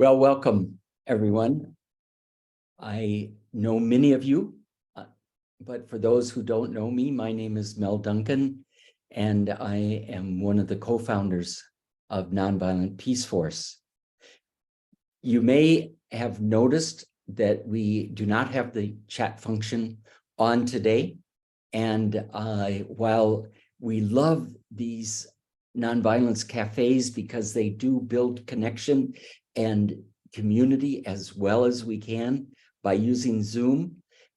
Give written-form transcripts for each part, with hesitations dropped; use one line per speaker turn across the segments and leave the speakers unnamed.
Well, welcome, everyone. I know many of you, but for those who don't know me, my name is Mel Duncan, and I am one of the co-founders of Nonviolent Peace Force. You may have noticed that we do not have the chat function on today, and while we love these nonviolence cafes because they do build connection and community as well as we can by using Zoom,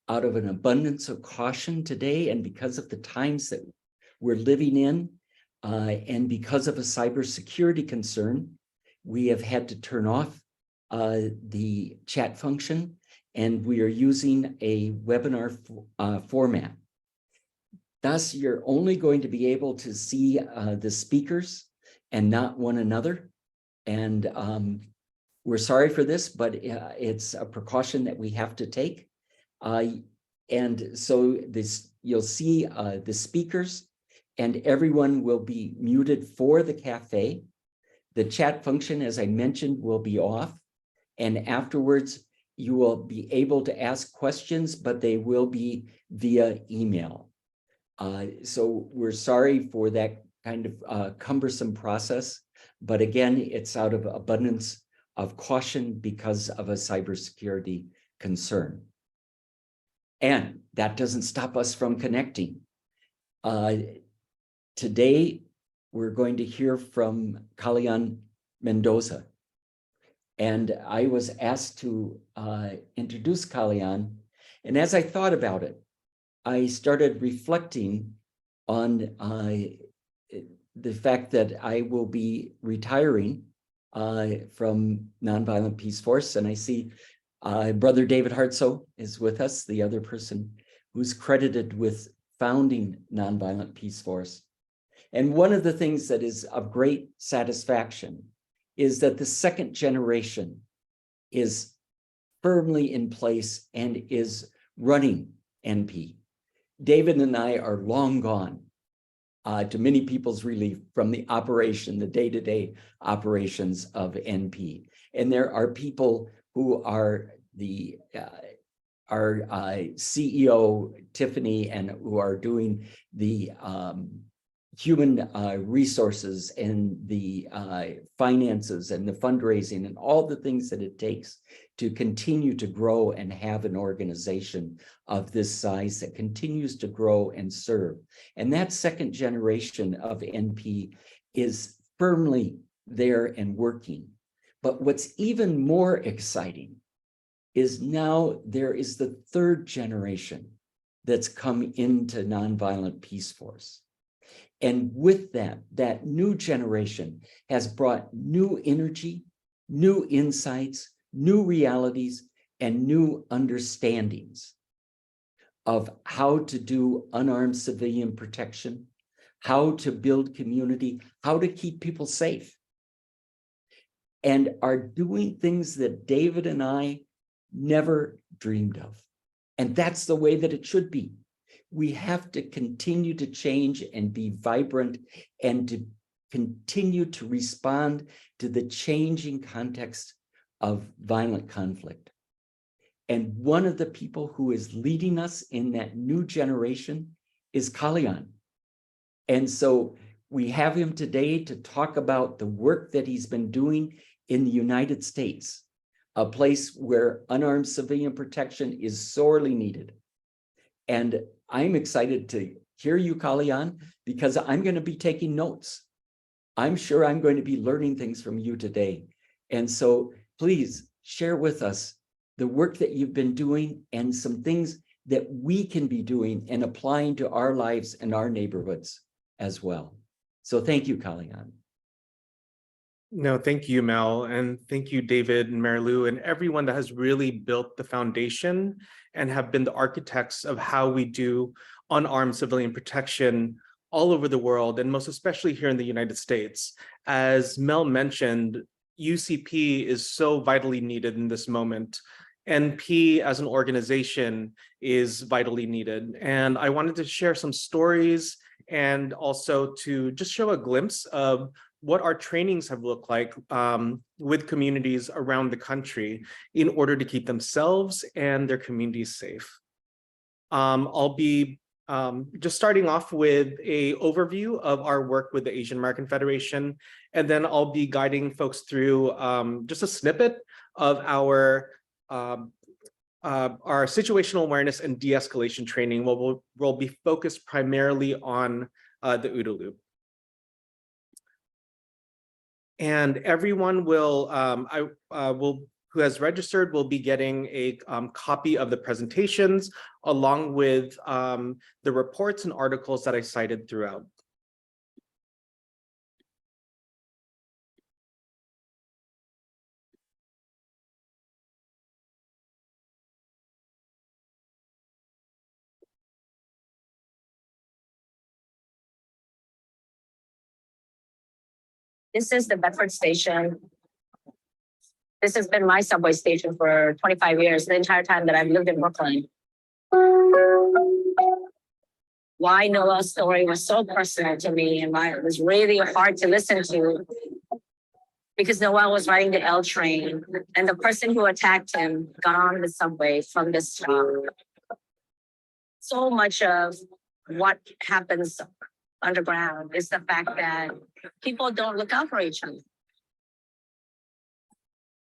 out of an abundance of caution today, and because of the times that we're living in, and because of a cybersecurity concern, we have had to turn off the chat function, and we are using a webinar format. Thus, you're only going to be able to see the speakers and not one another. And we're sorry for this, but it's a precaution that we have to take. And so you'll see the speakers, and everyone will be muted for the cafe. The chat function, as I mentioned, will be off. And afterwards, you will be able to ask questions, but they will be via email. So we're sorry for that kind of cumbersome process. But again, it's out of abundance of caution because of a cybersecurity concern. And that doesn't stop us from connecting. Today, we're going to hear from Kalaya'an Mendoza. And I was asked to introduce Kalaya'an. And as I thought about it, I started reflecting on the fact that I will be retiring from Nonviolent Peace Force. And I see Brother David Hartso is with us, the other person who's credited with founding Nonviolent Peace Force. And one of the things that is of great satisfaction is that the second generation is firmly in place and is running NP. David and I are long gone, to many people's relief, from the operation, the day-to-day operations of NP. And there are people who are our CEO, Tiffany, and who are doing the human resources and the finances and the fundraising and all the things that it takes to continue to grow and have an organization of this size that continues to grow and serve. And that second generation of NP is firmly there and working. But what's even more exciting is now there is the third generation that's come into Nonviolent Peace Force. And with that new generation has brought new energy, new insights, new realities, and new understandings of how to do unarmed civilian protection, how to build community, how to keep people safe, and are doing things that David and I never dreamed of. And that's the way that it should be. We have to continue to change and be vibrant and to continue to respond to the changing context of violent conflict. And one of the people who is leading us in that new generation is Kalaya'an. And so we have him today to talk about the work that he's been doing in the United States, a place where unarmed civilian protection is sorely needed. And I'm excited to hear you, Kalaya'an, because I'm going to be taking notes. I'm sure I'm going to be learning things from you today. And so please share with us the work that you've been doing and some things that we can be doing and applying to our lives and our neighborhoods as well. So thank you, Kalaya'an.
No, thank you, Mel, and thank you, David and Mary Lou, and everyone that has really built the foundation and have been the architects of how we do unarmed civilian protection all over the world, and most especially here in the United States. As Mel mentioned, UCP is so vitally needed in this moment. NP as an organization is vitally needed. And I wanted to share some stories and also to just show a glimpse of what our trainings have looked like with communities around the country in order to keep themselves and their communities safe. I'll be just starting off with an overview of our work with the Asian American Federation, and then I'll be guiding folks through just a snippet of our situational awareness and de-escalation training. We'll be focused primarily on the OODA loop. And everyone will, who has registered will be getting a copy of the presentations along with the reports and articles that I cited throughout.
This is the Bedford station. This has been my subway station for 25 years, the entire time that I've lived in Brooklyn. Why Noah's story was so personal to me and why it was really hard to listen to, because Noah was riding the L train and the person who attacked him got on the subway from this stop. So much of what happens underground is the fact that people don't look out for each other.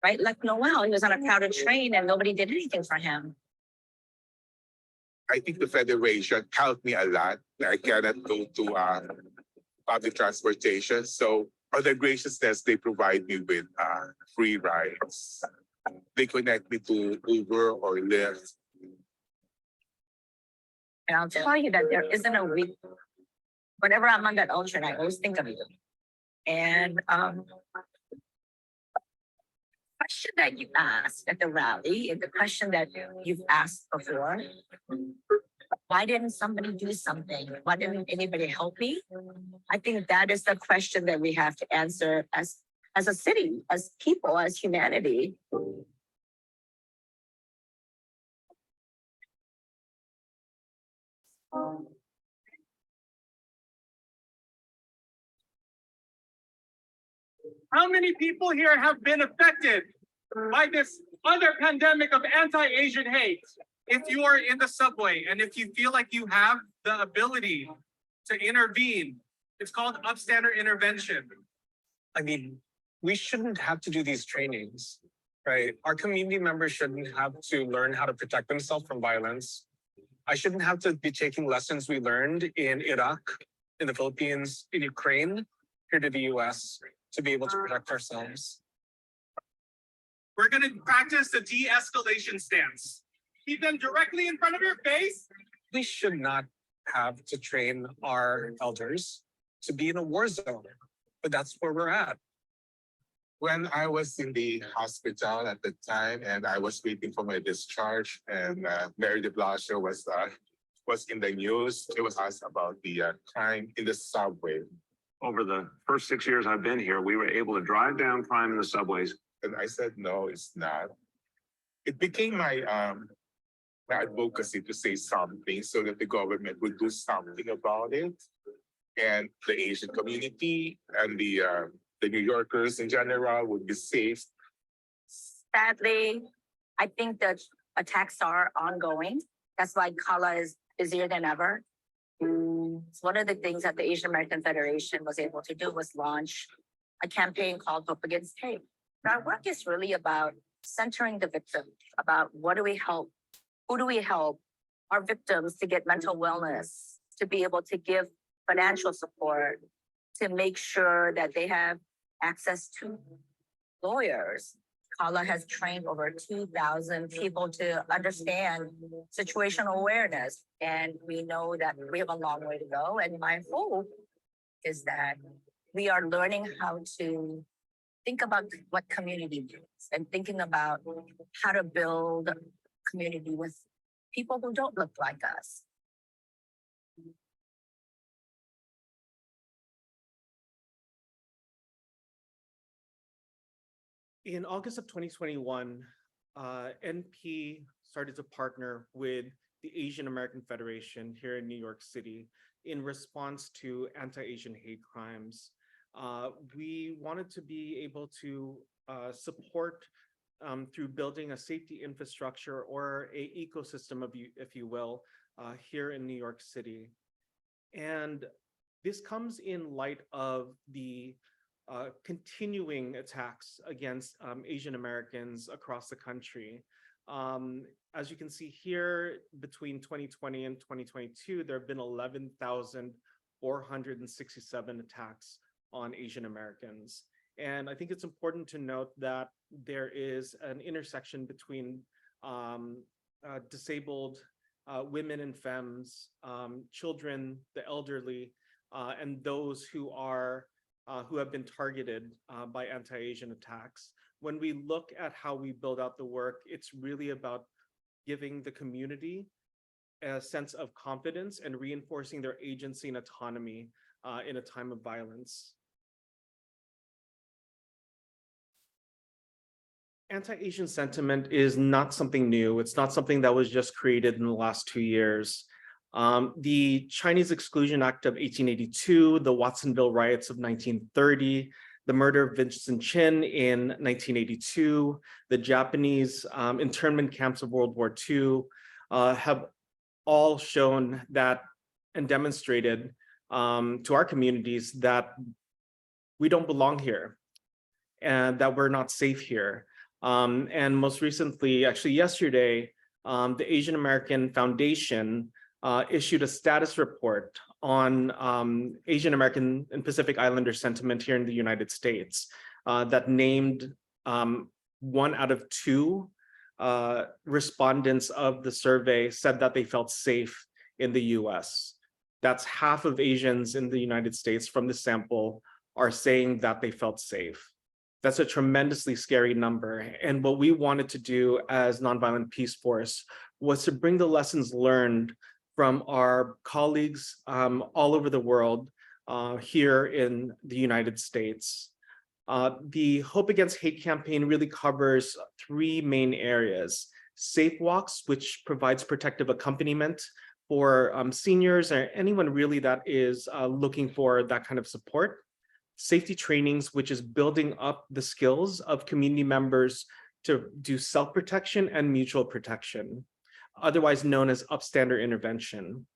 Right? Like Noel, he was on a crowded train and nobody did anything for him.
I think the Federation helped me a lot. I cannot go to public transportation. So on their graciousness, they provide me with free rides. They connect me to Uber or Lyft.
And I'll tell you that there isn't a week, whenever I'm on that L train, I always think of you. And question that you asked at the rally and the question that you've asked before, why didn't somebody do something? Why didn't anybody help me? I think that is the question that we have to answer as a city, as people, as humanity.
How many people here have been affected by this other pandemic of anti-Asian hate? If you are in the subway and if you feel like you have the ability to intervene, it's called upstander intervention.
I mean, we shouldn't have to do these trainings, right? Our community members shouldn't have to learn how to protect themselves from violence. I shouldn't have to be taking lessons we learned in Iraq, in the Philippines, in Ukraine, here to the US to be able to protect ourselves.
We're going to practice the de-escalation stance. Keep them directly in front of your face.
We should not have to train our elders to be in a war zone, but that's where we're at.
When I was in the hospital at the time and I was waiting for my discharge, and Mary de Blasio was in the news, it was asked about the crime in the subway.
Over the first 6 years I've been here, we were able to drive down crime in the subways.
And I said, no, it's not. It became my advocacy to say something so that the government would do something about it. And the Asian community and the New Yorkers in general would be safe.
Sadly, I think that attacks are ongoing. That's why Kala is busier than ever. One of the things that the Asian American Federation was able to do was launch a campaign called Hope Against Hate. Our work is really about centering the victim, about what do we help, who do we help our victims to get mental wellness, to be able to give financial support, to make sure that they have access to lawyers. Kala has trained over 2,000 people to understand situational awareness. And we know that we have a long way to go. And my hope is that we are learning how to think about what community means and thinking about how to build community with people who don't look like us.
In August of 2021, NP started to partner with the Asian American Federation here in New York City in response to anti-Asian hate crimes. We wanted to be able to support through building a safety infrastructure or a ecosystem of you, if you will, here in New York City. And this comes in light of the continuing attacks against Asian Americans across the country. As you can see here, between 2020 and 2022, there have been 11,467 attacks on Asian Americans. And I think it's important to note that there is an intersection between disabled women and femmes, children, the elderly, and those who have been targeted by anti-Asian attacks. When we look at how we build out the work, it's really about giving the community a sense of confidence and reinforcing their agency and autonomy in a time of violence. Anti-Asian sentiment is not something new. It's not something that was just created in the last 2 years. The Chinese Exclusion Act of 1882, the Watsonville riots of 1930, the murder of Vincent Chin in 1982, the Japanese internment camps of World War II have all shown that and demonstrated to our communities that we don't belong here and that we're not safe here. And most recently, actually yesterday, the Asian American Foundation issued a status report on Asian American and Pacific Islander sentiment here in the United States that named 1 out of 2 respondents of the survey said that they felt safe in the US. That's half of Asians in the United States from the sample are saying that they felt safe. That's a tremendously scary number. And what we wanted to do as Nonviolent Peace Force was to bring the lessons learned from our colleagues all over the world here in the United States. The Hope Against Hate campaign really covers 3 main areas. SafeWalks, which provides protective accompaniment for seniors or anyone really that is looking for that kind of support. Safety trainings, which is building up the skills of community members to do self-protection and mutual protection, otherwise known as upstander intervention.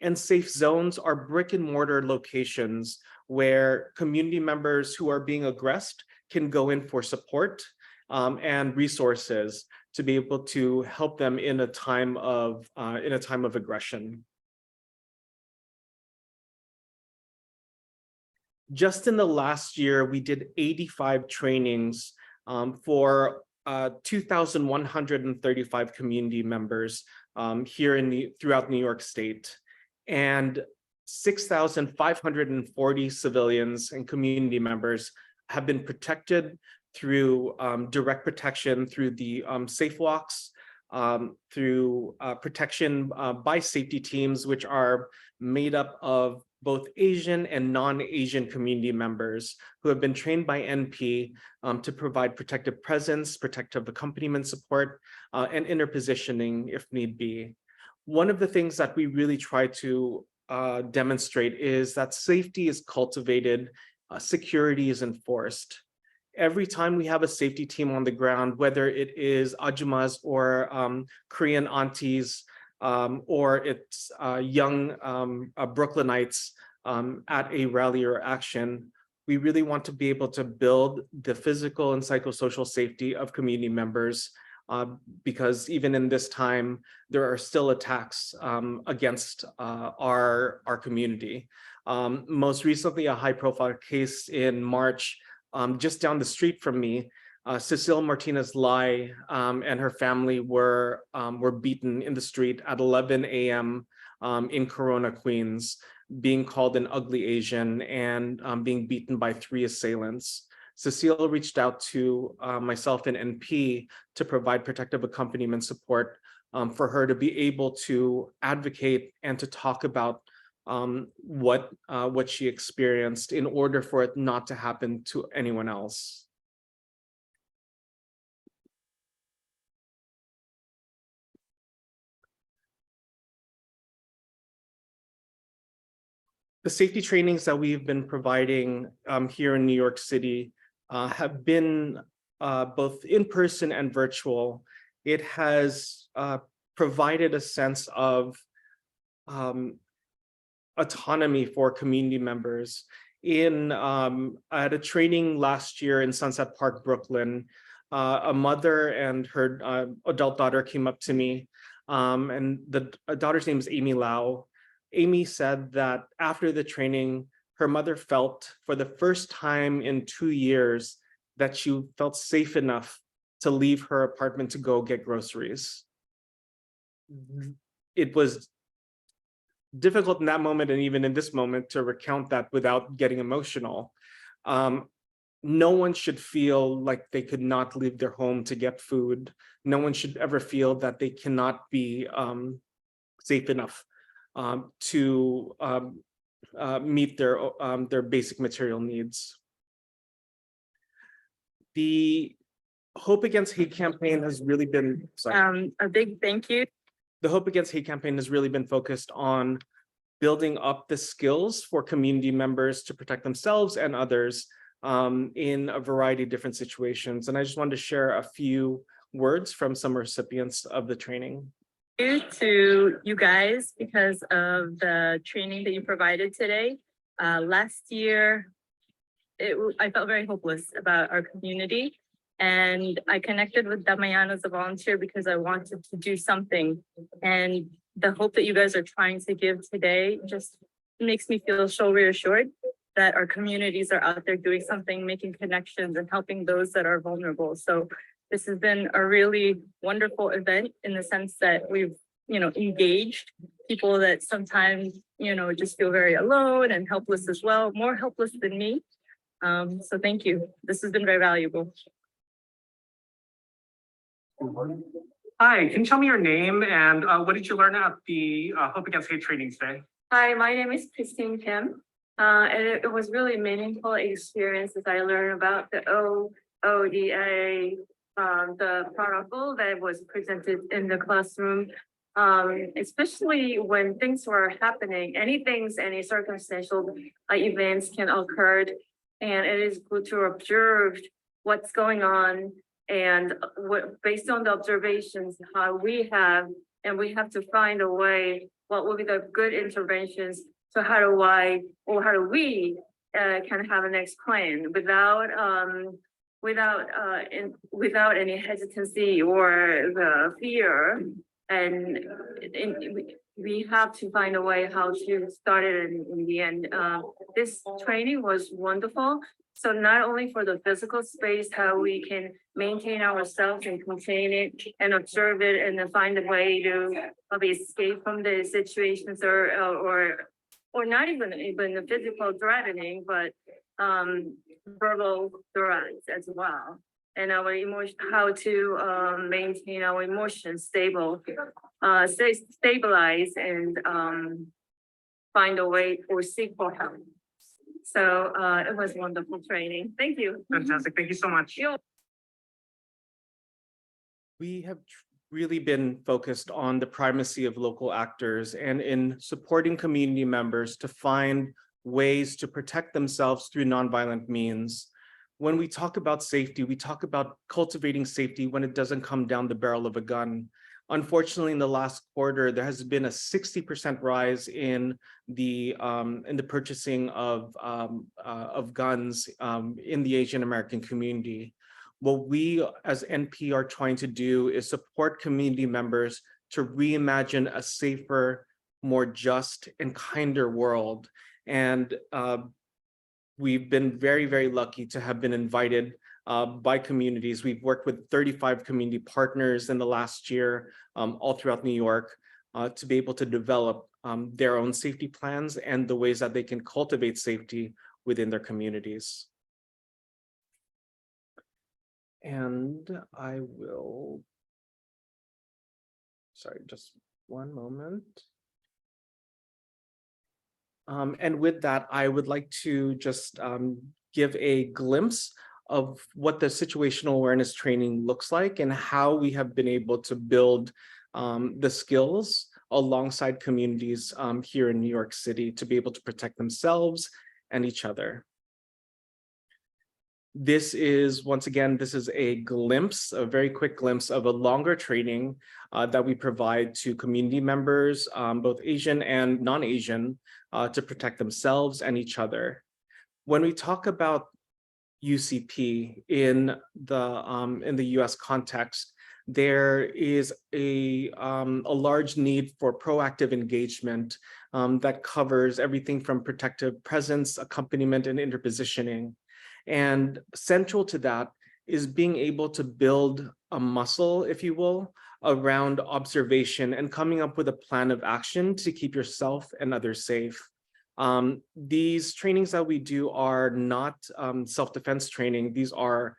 And SafeZones are brick and mortar locations where community members who are being aggressed can go in for support and resources to be able to help them in a time of aggression. Just in the last year, we did 85 trainings for 2,135 community members here throughout New York State, and 6,540 civilians and community members have been protected through direct protection through the SafeWalks, through protection by safety teams, which are made up of both Asian and non-Asian community members who have been trained by NP to provide protective presence, protective accompaniment support, and interpositioning if need be. One of the things that we really try to demonstrate is that safety is cultivated, security is enforced. Every time we have a safety team on the ground, whether it is ajumas or Korean aunties, or it's young Brooklynites at a rally or action, we really want to be able to build the physical and psychosocial safety of community members because even in this time, there are still attacks against our community. Most recently, a high-profile case in March, just down the street from me, Cecile Martinez Lai and her family were beaten in the street at 11 a.m. In Corona, Queens, being called an ugly Asian and being beaten by 3 assailants. Cecile reached out to myself and NP to provide protective accompaniment support for her to be able to advocate and to talk about what she experienced in order for it not to happen to anyone else. The safety trainings that we've been providing here in New York City have been both in person and virtual. It has provided a sense of autonomy for community members. At a training last year in Sunset Park, Brooklyn, a mother and her adult daughter came up to me, and the daughter's name is Amy Lau. Amy said that after the training, her mother felt for the first time in 2 years that she felt safe enough to leave her apartment to go get groceries. It was difficult in that moment, and even in this moment, to recount that without getting emotional. No one should feel like they could not leave their home to get food. No one should ever feel that they cannot be safe enough to meet their basic material needs. The Hope Against Hate campaign has really been,
a big thank you.
The Hope Against Hate campaign has really been focused on building up the skills for community members to protect themselves and others in a variety of different situations. And I just wanted to share a few words from some recipients of the training.
Thank you to you guys because of the training that you provided today. Last year, I felt very hopeless about our community. And I connected with Kalaya'an as a volunteer because I wanted to do something. And the hope that you guys are trying to give today just makes me feel so reassured that our communities are out there doing something, making connections and helping those that are vulnerable. So this has been a really wonderful event in the sense that we've, engaged people that sometimes, just feel very alone and helpless as well, more helpless than me. So thank you. This has been very valuable.
Hi, can you tell me your name and what did you learn at the Hope Against Hate training today?
Hi, my name is Christine Kim. And it was really meaningful experience as I learned about the OODA, the protocol that was presented in the classroom, especially when things were happening, any circumstantial events can occur. And it is good to observe what's going on and based on the observations, how we have to find a way, what will be the good interventions. So how do we can have a next plan without any hesitancy or the fear, and we have to find a way how to start it in the end. This training was wonderful. So not only for the physical space, how we can maintain ourselves and contain it and observe it and then find a way to escape from the situations or not even the physical threatening, but verbal threats as well. And our emotion, how to maintain our emotions stabilize and find a way or seek for help. So it was wonderful training. Thank you.
Fantastic. Thank you so much. We have really been focused on the primacy of local actors and in supporting community members to find ways to protect themselves through nonviolent means. When we talk about safety, we talk about cultivating safety when it doesn't come down the barrel of a gun. Unfortunately, in the last quarter, there has been a 60% rise in the purchasing of guns in the Asian American community. What we as NP are trying to do is support community members to reimagine a safer, more just and kinder world. And we've been very, very lucky to have been invited by communities. We've worked with 35 community partners in the last year, all throughout New York, to be able to develop their own safety plans and the ways that they can cultivate safety within their communities. And I will, sorry, just one moment. And with that, I would like to just give a glimpse of what the situational awareness training looks like and how we have been able to build the skills alongside communities here in New York City to be able to protect themselves and each other. This is, once again, this is a glimpse, a very quick glimpse of a longer training that we provide to community members, both Asian and non-Asian, to protect themselves and each other. When we talk about UCP in the US context, there is a large need for proactive engagement that covers everything from protective presence, accompaniment, and interpositioning. And central to that is being able to build a muscle, if you will, around observation and coming up with a plan of action to keep yourself and others safe. These trainings that we do are not self-defense training. These are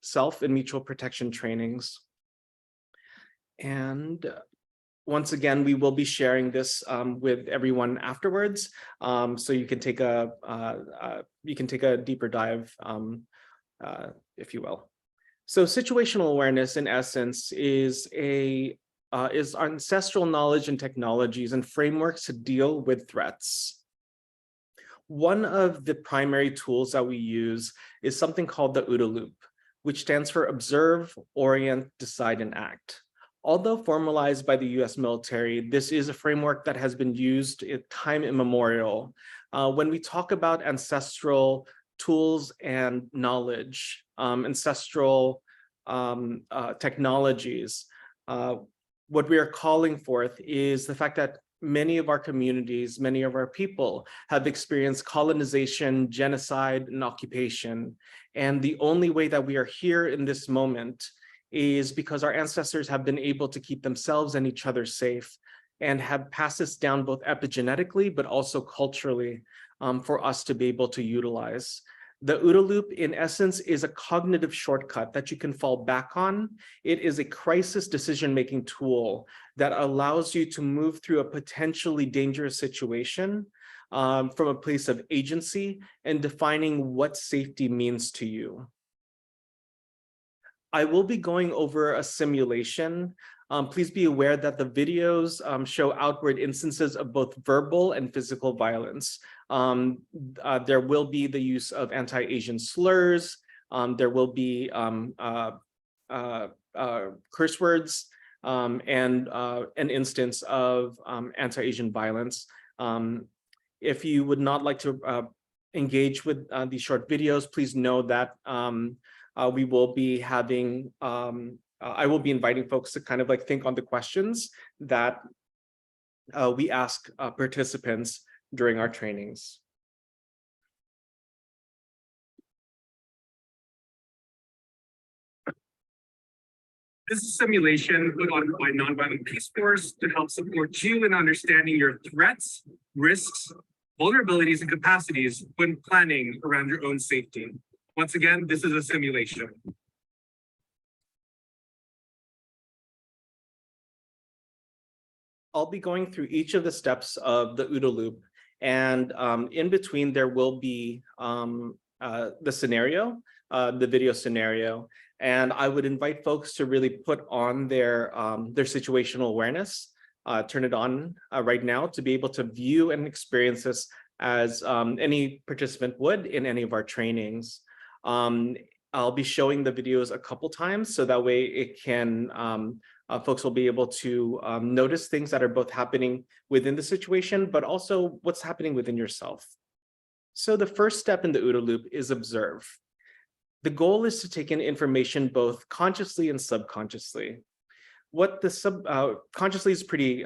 self and mutual protection trainings. And once again, we will be sharing this with everyone afterwards, so you can take a deeper dive, if you will. So situational awareness, in essence, is ancestral knowledge and technologies and frameworks to deal with threats. One of the primary tools that we use is something called the OODA loop, which stands for Observe, Orient, Decide, and Act. Although formalized by the US military, this is a framework that has been used at time immemorial. When we talk about ancestral tools and knowledge, ancestral technologies, what we are calling forth is the fact that many of our communities, many of our people have experienced colonization, genocide, and occupation. And the only way that we are here in this moment is because our ancestors have been able to keep themselves and each other safe and have passed this down both epigenetically, but also culturally for us to be able to utilize. The OODA loop, in essence, is a cognitive shortcut that you can fall back on. It is a crisis decision-making tool that allows you to move through a potentially dangerous situation from a place of agency and defining what safety means to you. I will be going over a simulation. Please be aware that the videos show outward instances of both verbal and physical violence. There will be the use of anti-Asian slurs. There will be curse words and an instance of anti-Asian violence. If you would not like to engage with these short videos, please know that we will be having, I will be inviting folks to kind of like think on the questions that we ask participants during our trainings.
This is a simulation put on by Nonviolent Peace Force to help support you in understanding your threats, risks, vulnerabilities, and capacities when planning around your own safety. Once again, this is a simulation.
I'll be going through each of the steps of the OODA loop, and in between there will be the scenario, the video scenario, and I would invite folks to really put on their situational awareness, turn it on right now to be able to view and experience this as any participant would in any of our trainings. I'll be showing the videos a couple times so that way it can folks will be able to notice things that are both happening within the situation, but also what's happening within yourself. So the first step in the OODA loop is observe. The goal is to take in information both consciously and subconsciously. What the consciously is pretty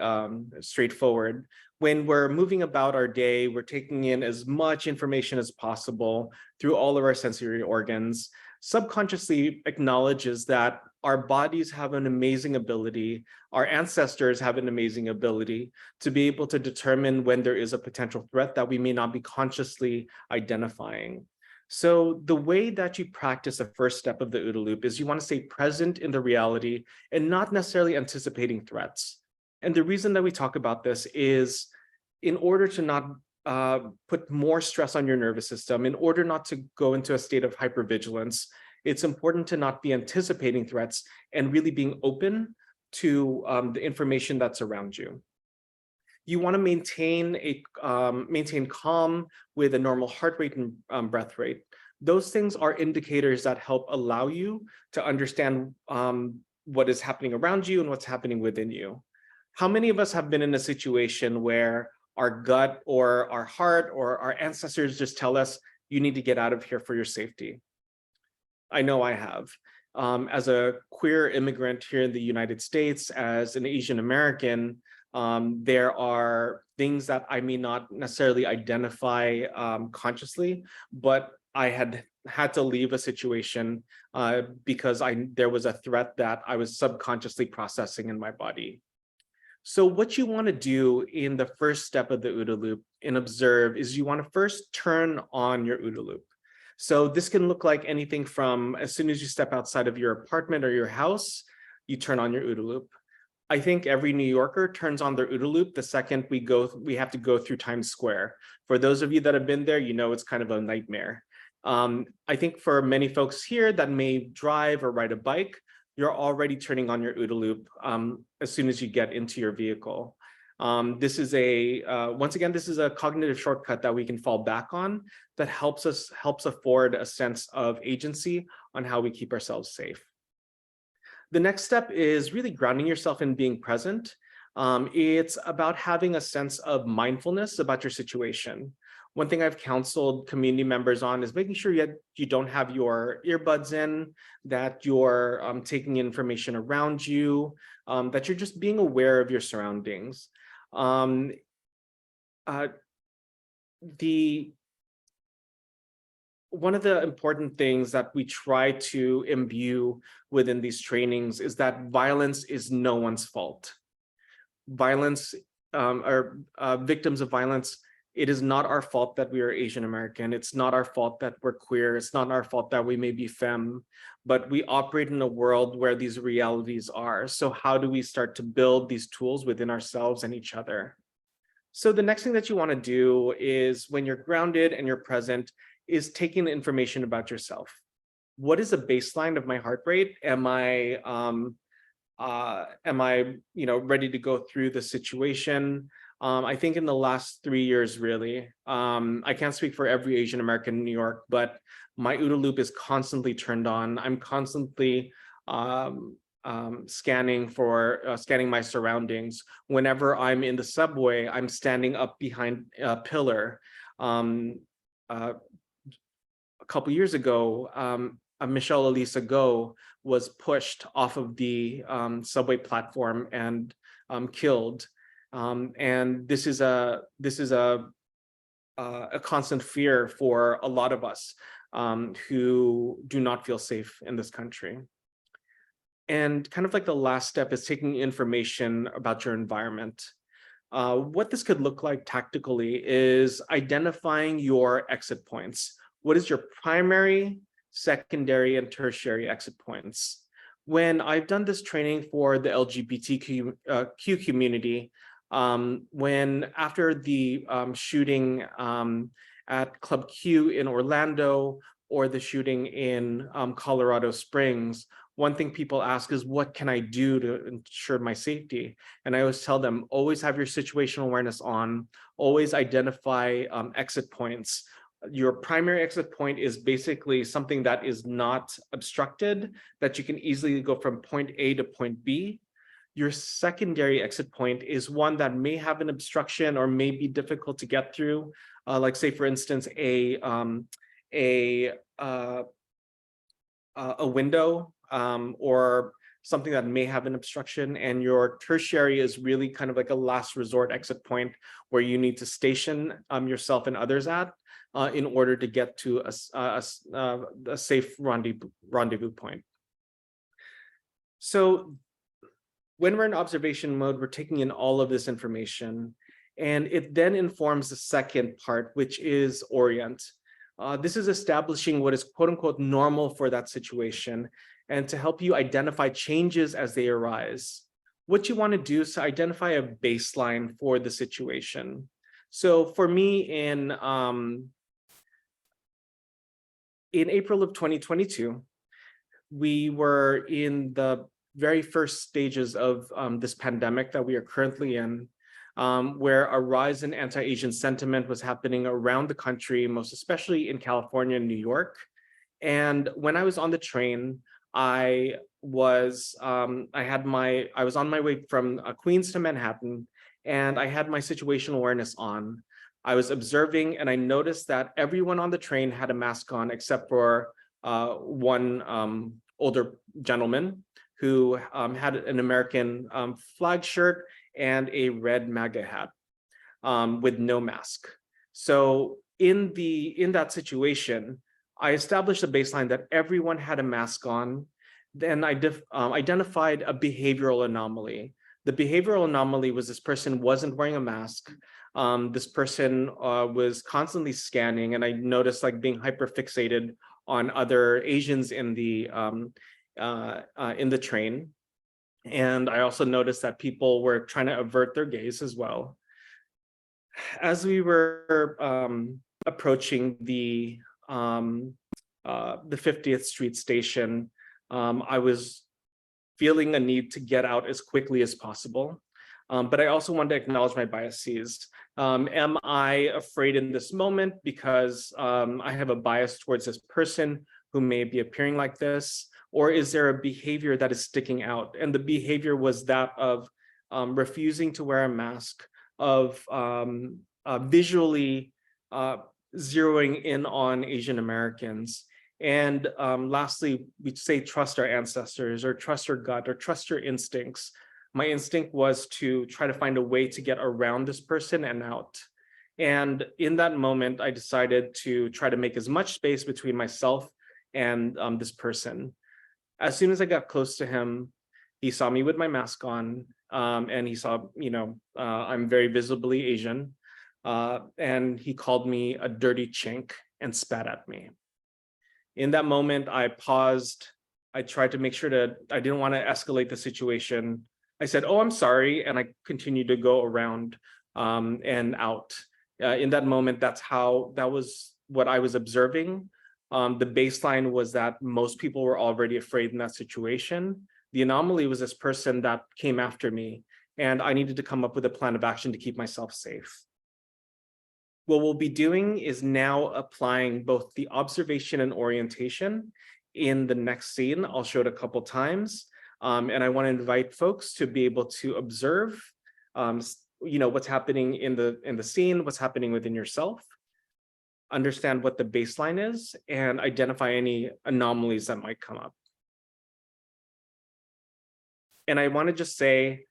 straightforward. When we're moving about our day, we're taking in as much information as possible through all of our sensory organs. Subconsciously acknowledges that our bodies have an amazing ability, our ancestors have an amazing ability to be able to determine when there is a potential threat that we may not be consciously identifying. So the way that you practice the first step of the OODA loop is you want to stay present in the reality and not necessarily anticipating threats. And the reason that we talk about this is in order to not put more stress on your nervous system, in order not to go into a state of hypervigilance, it's important to not be anticipating threats and really being open to the information that's around you. You want to maintain calm with a normal heart rate and breath rate. Those things are indicators that help allow you to understand what is happening around you and what's happening within you. How many of us have been in a situation where our gut or our heart or our ancestors just tell us, you need to get out of here for your safety? I know I have. As a queer immigrant here in the United States, as an Asian American, there are things that I may not necessarily identify consciously, but I had to leave a situation because there was a threat that I was subconsciously processing in my body. So what you want to do in the first step of the OODA loop and observe is you want to first turn on your OODA loop. So this can look like anything from as soon as you step outside of your apartment or your house, you turn on your OODA loop. I think every New Yorker turns on their OODA loop the second we have to go through Times Square. For those of you that have been there, you know it's kind of a nightmare. I think for many folks here that may drive or ride a bike, you're already turning on your OODA loop as soon as you get into your vehicle. This is once again, this is a cognitive shortcut that we can fall back on that helps afford a sense of agency on how we keep ourselves safe. The next step is really grounding yourself in being present. It's about having a sense of mindfulness about your situation. One thing I've counseled community members on is making sure you don't have your earbuds in, that you're taking information around you, that you're just being aware of your surroundings. One of the important things that we try to imbue within these trainings is that violence is no one's fault. Violence or victims of violence, it is not our fault that we are Asian American. It's not our fault that we're queer. It's not our fault that we may be femme, but we operate in a world where these realities are. So how do we start to build these tools within ourselves and each other? So the next thing that you want to do is, when you're grounded and you're present, is taking the information about yourself. What is the baseline of my heart rate? Am I ready to go through the situation? I think in the last 3 years, really, I can't speak for every Asian American in New York, but my OODA loop is constantly turned on. I'm constantly scanning my surroundings. Whenever I'm in the subway, I'm standing up behind a pillar. A couple years ago, Michelle Elisa Go was pushed off of the subway platform and killed. And this is a constant fear for a lot of us who do not feel safe in this country. And kind of like the last step is taking information about your environment. What this could look like tactically is identifying your exit points. What is your primary, secondary, and tertiary exit points? When I've done this training for the LGBTQ community, when after the shooting at Club Q in Orlando or the shooting in Colorado Springs, one thing people ask is, what can I do to ensure my safety? And I always tell them, always have your situational awareness on, always identify exit points. Your primary exit point is basically something that is not obstructed, that you can easily go from point A to point B. Your secondary exit point is one that may have an obstruction or may be difficult to get through, like say, for instance, a window or something that may have an obstruction. And your tertiary is really kind of like a last resort exit point where you need to station yourself and others at in order to get to a safe rendezvous point. So when we're in observation mode, we're taking in all of this information, and it then informs the second part, which is orient. This is establishing what is quote unquote normal for that situation, and to help you identify changes as they arise. What you want to do is to identify a baseline for the situation. So for me, in April of 2022, we were in the very first stages of this pandemic that we are currently in, where a rise in anti-Asian sentiment was happening around the country, most especially in California and New York. And when I was on the train, I was on my way from Queens to Manhattan, and I had my situational awareness on. I was observing, and I noticed that everyone on the train had a mask on except for one older gentleman who had an American flag shirt and a red MAGA hat with no mask. So in that situation, I established a baseline that everyone had a mask on. Then I identified a behavioral anomaly. The behavioral anomaly was this person wasn't wearing a mask. This person was constantly scanning, and I noticed like being hyperfixated on other Asians in the train. And I also noticed that people were trying to avert their gaze as well. As we were approaching the 50th Street station, I was feeling a need to get out as quickly as possible. But I also wanted to acknowledge my biases. Am I afraid in this moment because I have a bias towards this person who may be appearing like this? Or is there a behavior that is sticking out? And the behavior was that of refusing to wear a mask, of visually zeroing in on Asian Americans. And lastly, we'd say trust our ancestors, or trust your gut, or trust your instincts. My instinct was to try to find a way to get around this person and out. And in that moment, I decided to try to make as much space between myself and this person. As soon as I got close to him, he saw me with my mask on, and he saw, I'm very visibly Asian. And he called me a dirty chink and spat at me. In that moment, I paused. I tried to make sure I didn't want to escalate the situation. I said, "Oh, I'm sorry," and I continued to go around and out. In that moment, that was what I was observing. The baseline was that most people were already afraid in that situation. The anomaly was this person that came after me, and I needed to come up with a plan of action to keep myself safe. What we'll be doing is now applying both the observation and orientation in the next scene. I'll show it a couple times. And I want to invite folks to be able to observe, what's happening in the scene, what's happening within yourself, understand what the baseline is, and identify any anomalies that might come up. And I want to just say,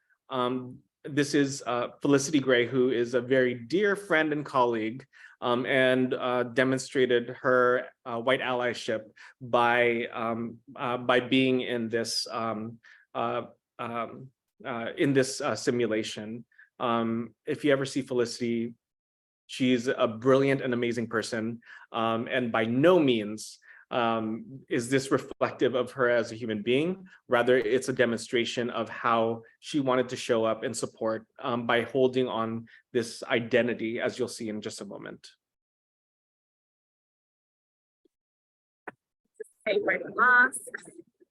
this is Felicity Gray, who is a very dear friend and colleague, and demonstrated her white allyship by being in this simulation. If you ever see Felicity, she's a brilliant and amazing person, and by no means is this reflective of her as a human being. Rather, it's a demonstration of how she wanted to show up and support by holding on this identity, as you'll see in just a moment.
Hey, wear the mask.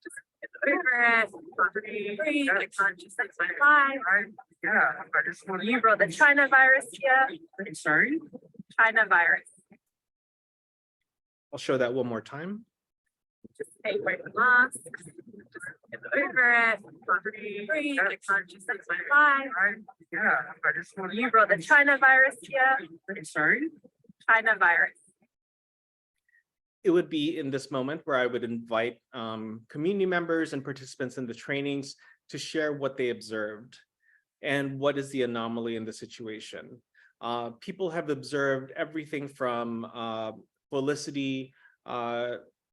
Just get over it. Breathe. Conscious of my life.
Yeah, I just want to.
You brought the China virus here.
I'm sorry?
China virus.
I'll show that one more time.
Just hey, wear the mask. Just get over it. Breathe. Conscious of my life.
Yeah, I just want to.
You brought the China virus here.
I'm sorry?
China virus.
It would be in this moment where I would invite community members and participants in the trainings to share what they observed and what is the anomaly in the situation. People have observed everything from Felicity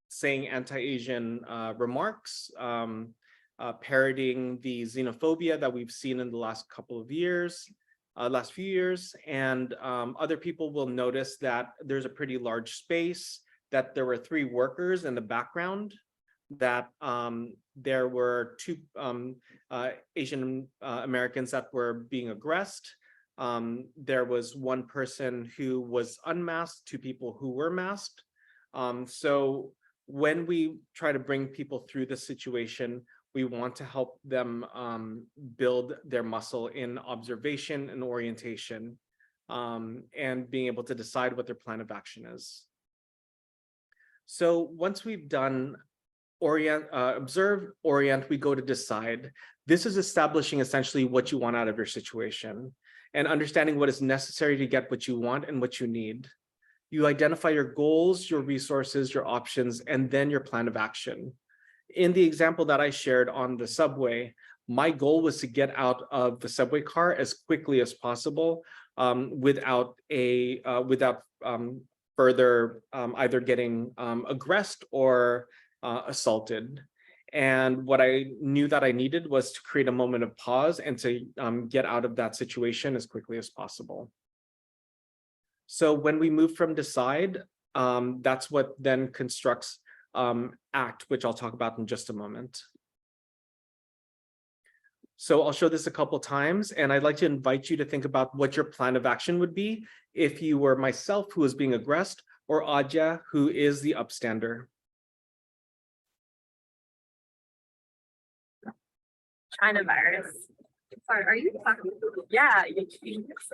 saying anti-Asian remarks, parroting the xenophobia that we've seen in the last few years, and other people will notice that there's a pretty large space, that there were 3 workers in the background, that there were 2 Asian Americans that were being aggressed. There was 1 person who was unmasked, 2 people who were masked. So when we try to bring people through this situation, We want to help them build their muscle in observation and orientation, and being able to decide what their plan of action is. So once we've done observe, orient, we go to decide. This is establishing essentially what you want out of your situation and understanding what is necessary to get what you want and what you need. You identify your goals, your resources, your options, and then your plan of action. In the example that I shared on the subway, my goal was to get out of the subway car as quickly as possible, without further either getting aggressed or assaulted. And what I knew that I needed was to create a moment of pause and to get out of that situation as quickly as possible. So when we move from decide, that's what then constructs act, which I'll talk about in just a moment. So I'll show this a couple times, and I'd like to invite you to think about what your plan of action would be if you were myself, who is being aggressed, or Adja, who is the upstander.
China virus. Sorry, are you talking? Yeah,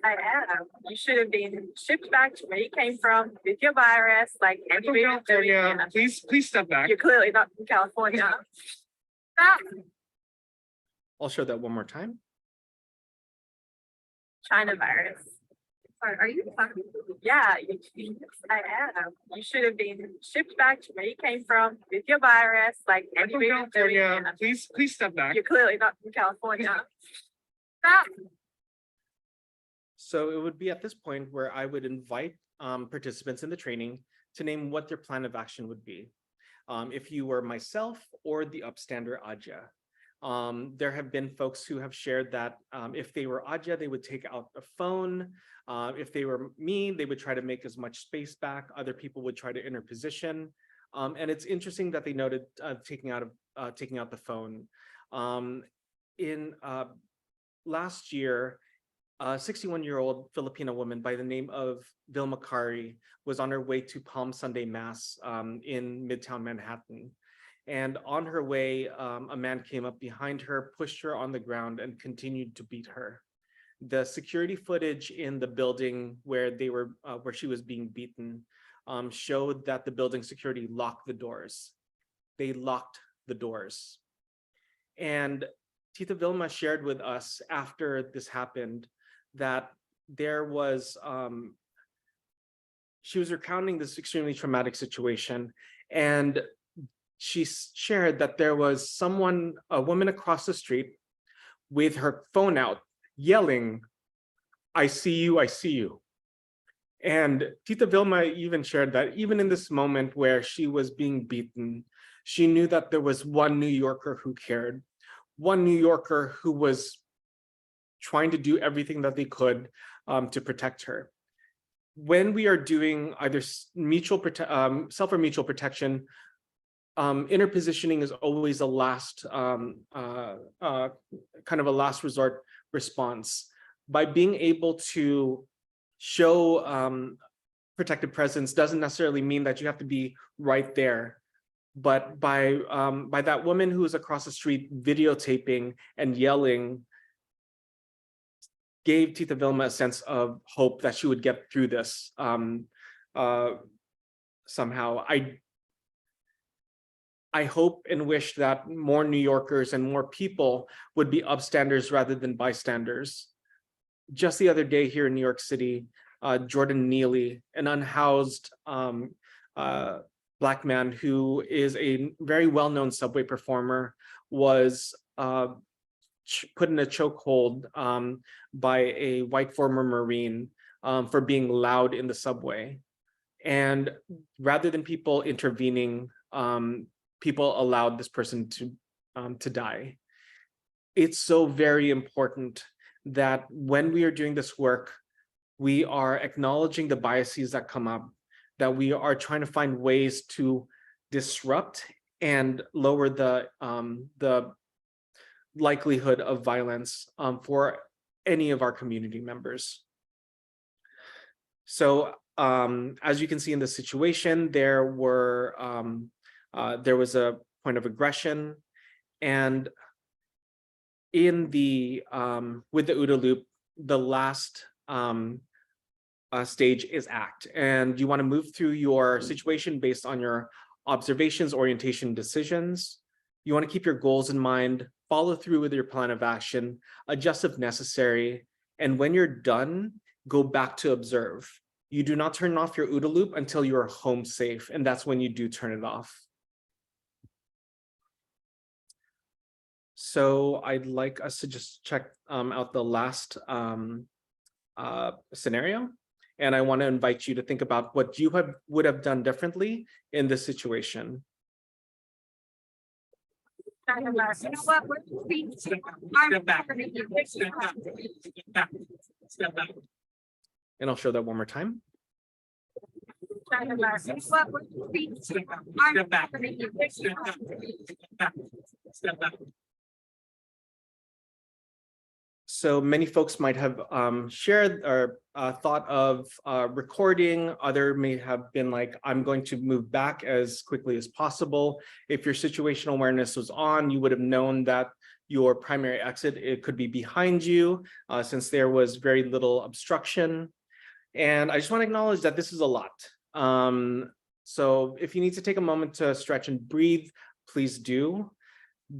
I am. You should have been shipped back to where you came from with your virus, like anywhere.
Please step back.
You're clearly not from California. Stop.
I'll show that one more time.
China virus. Sorry, are you talking? Yeah, I am. You should have been shipped back to where you came from with your virus, like anywhere.
Please step back.
You're clearly not from California. Stop.
So it would be at this point where I would invite participants in the training to name what their plan of action would be. If you were myself or the upstander Adja. There have been folks who have shared that if they were Adja, they would take out a phone. If they were me, they would try to make as much space back. Other people would try to interposition. And it's interesting that they noted taking out the phone. Last year, a 61-year-old Filipino woman by the name of Vilma Kari was on her way to Palm Sunday Mass in Midtown Manhattan. And on her way, a man came up behind her, pushed her on the ground, and continued to beat her. The security footage in the building where she was being beaten showed that the building security locked the doors. They locked the doors. And Tita Vilma shared with us after this happened that she was recounting this extremely traumatic situation, and she shared that there was a woman across the street with her phone out yelling, "I see you, I see you." And Tita Vilma even shared that even in this moment where she was being beaten, she knew that there was one New Yorker who cared, one New Yorker who was trying to do everything that they could to protect her. When we are doing either self or mutual protection, interpositioning is always a last kind of a last resort response. By being able to show protective presence doesn't necessarily mean that you have to be right there. But by that woman who was across the street videotaping and yelling gave Tita Vilma a sense of hope that she would get through this somehow. I hope and wish that more New Yorkers and more people would be upstanders rather than bystanders. Just the other day here in New York City, Jordan Neely, an unhoused Black man who is a very well-known subway performer, was put in a chokehold by a white former Marine for being loud in the subway. And rather than people intervening, people allowed this person to die. It's so very important that when we are doing this work, we are acknowledging the biases that come up, that we are trying to find ways to disrupt and lower the likelihood of violence for any of our community members. So as you can see in the situation, there was a point of aggression, And in the with the OODA loop, the last stage is ACT, and you want to move through your situation based on your observations, orientation, decisions. You want to keep your goals in mind, follow through with your plan of action, adjust if necessary, and when you're done, go back to observe. You do not turn off your OODA loop until you are home safe, and that's when you do turn it off. So I'd like us to just check out the last scenario. And I want to invite you to think about what you would have done differently in this situation.
Step back. Step back.
And I'll show that one more time.
Step back. Step back.
So many folks might have shared or thought of recording. Other may have been like, I'm going to move back as quickly as possible. If your situational awareness was on, you would have known that your primary exit, it could be behind you since there was very little obstruction. And I just want to acknowledge that this is a lot. So if you need to take a moment to stretch and breathe, please do.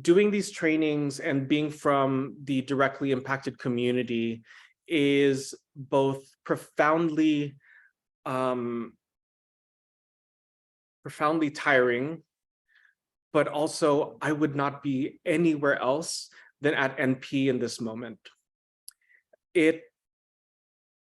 Doing these trainings and being from the directly impacted community is both profoundly tiring, but also I would not be anywhere else than at NP in this moment. It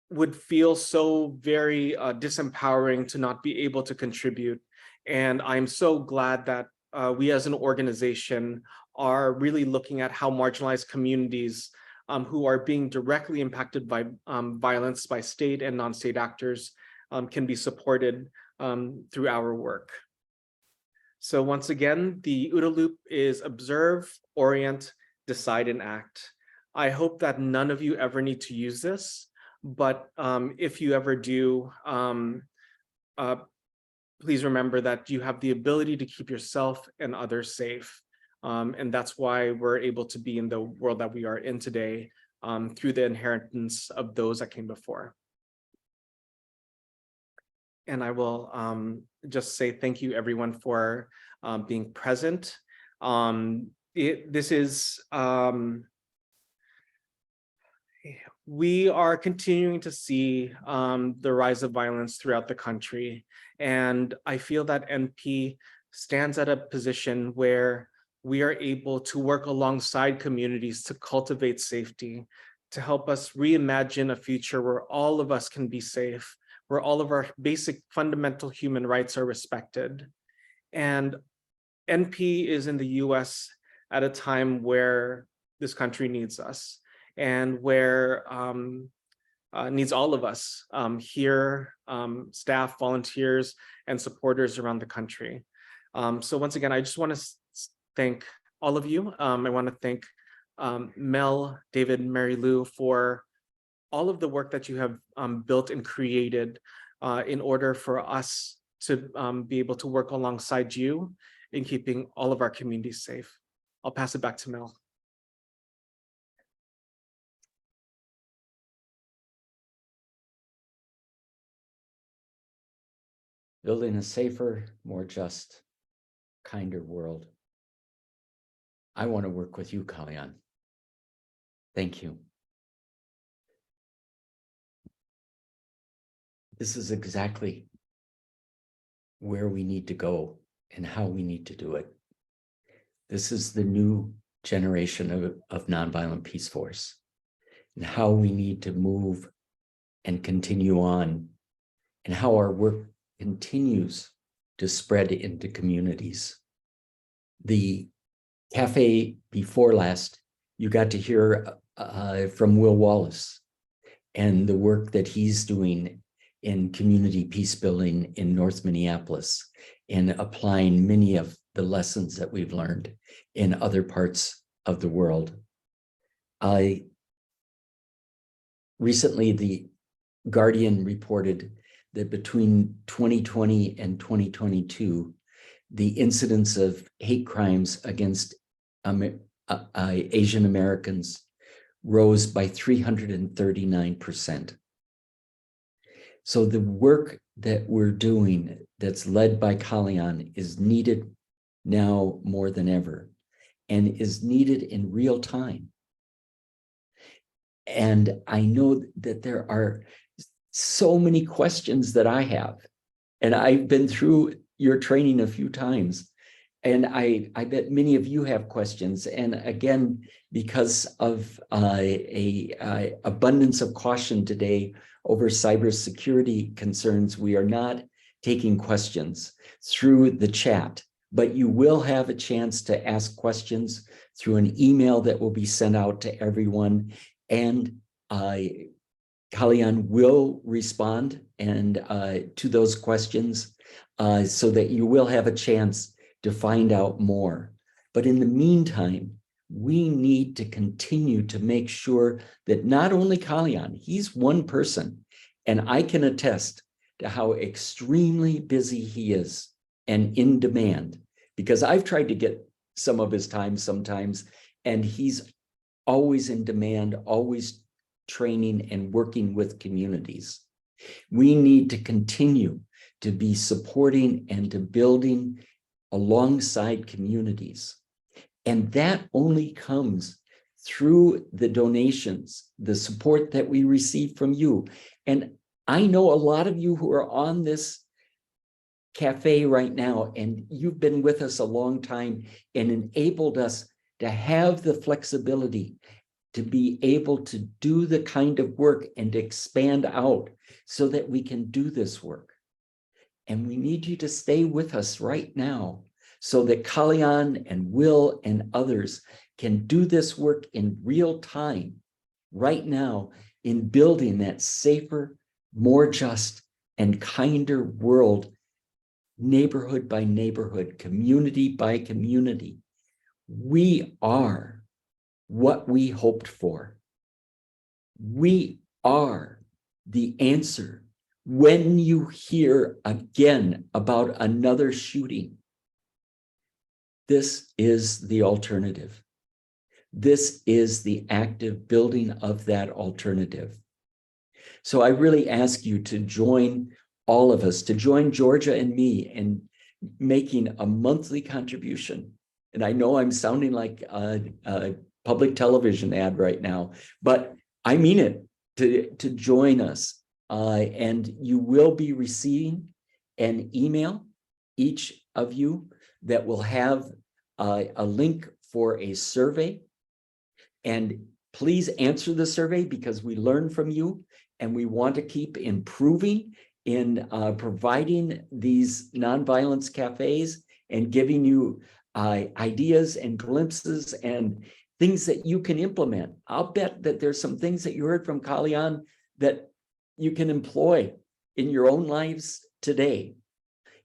would feel so very disempowering to not be able to contribute. And I'm so glad that we as an organization are really looking at how marginalized communities who are being directly impacted by violence by state and non-state actors can be supported through our work. So once again, the OODA loop is observe, orient, decide, and act. I hope that none of you ever need to use this, but if you ever do, please remember that you have the ability to keep yourself and others safe. And that's why we're able to be in the world that we are in today through the inheritance of those that came before. And I will just say thank you everyone for being present. We are continuing to see the rise of violence throughout the country. And I feel that NP stands at a position where we are able to work alongside communities to cultivate safety, to help us reimagine a future where all of us can be safe, where all of our basic fundamental human rights are respected. And NP is in the US at a time where this country needs us and where needs all of us here, staff, volunteers, and supporters around the country. So once again, I just want to thank all of you. I want to thank Mel, David, Mary Lou for all of the work that you have built and created in order for us to be able to work alongside you in keeping all of our communities safe. I'll pass it back to Mel.
Building a safer, more just, kinder world. I want to work with you, Kalaya'an. Thank you. This is exactly where we need to go and how we need to do it. This is the new generation of nonviolent peace force and how we need to move and continue on and how our work continues to spread into communities. The cafe before last, you got to hear from Will Wallace and the work that he's doing in community peace building in North Minneapolis and applying many of the lessons that we've learned in other parts of the world. Recently, the Guardian reported that between 2020 and 2022, the incidence of hate crimes against Asian Americans rose by 339%. So the work that we're doing that's led by Kalaya'an is needed now more than ever, and is needed in real time. And I know that there are so many questions that I have, and I've been through your training a few times, and I bet many of you have questions. And again, because of a abundance of caution today over cybersecurity concerns, we are not taking questions through the chat, but you will have a chance to ask questions through an email that will be sent out to everyone. And Kalaya'an will respond and to those questions so that you will have a chance to find out more. But in the meantime, we need to continue to make sure that not only Kalaya'an, he's one person, and I can attest to how extremely busy he is and in demand, because I've tried to get some of his time sometimes, and he's always in demand, always training and working with communities. We need to continue to be supporting and to building alongside communities. And that only comes through the donations, the support that we receive from you. And I know a lot of you who are on this cafe right now, and you've been with us a long time and enabled us to have the flexibility to be able to do the kind of work and expand out so that we can do this work. And we need you to stay with us right now so that Kalaya'an and Will and others can do this work in real time right now in building that safer, more just, and kinder world, neighborhood by neighborhood, community by community. We are what we hoped for. We are the answer. When you hear again about another shooting, this is the alternative. This is the active building of that alternative. So I really ask you to join all of us, to join Georgia and me in making a monthly contribution. And I know I'm sounding like a public television ad right now, but I mean it, to join us. And you will be receiving an email, each of you, that will have a link for a survey. And please answer the survey, because we learn from you and we want to keep improving in providing these nonviolence cafes and giving you ideas and glimpses and things that you can implement. I'll bet that there's some things that you heard from Kalaya'an that you can employ in your own lives today.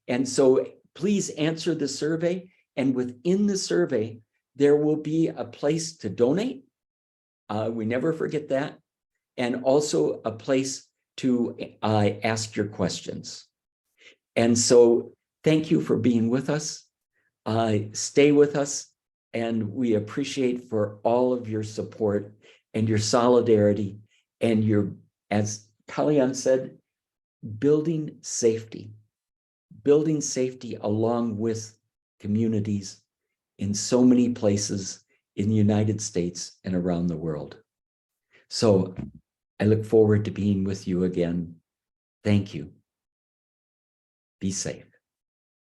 And so please answer the survey. And within the survey, there will be a place to donate. We never forget that. And also a place to ask your questions. And so thank you for being with us. Stay with us. And we appreciate for all of your support and your solidarity and your, as Kalaya'an said, building safety along with communities in so many places in the United States and around the world. So I look forward to being with you again. Thank you. Be safe.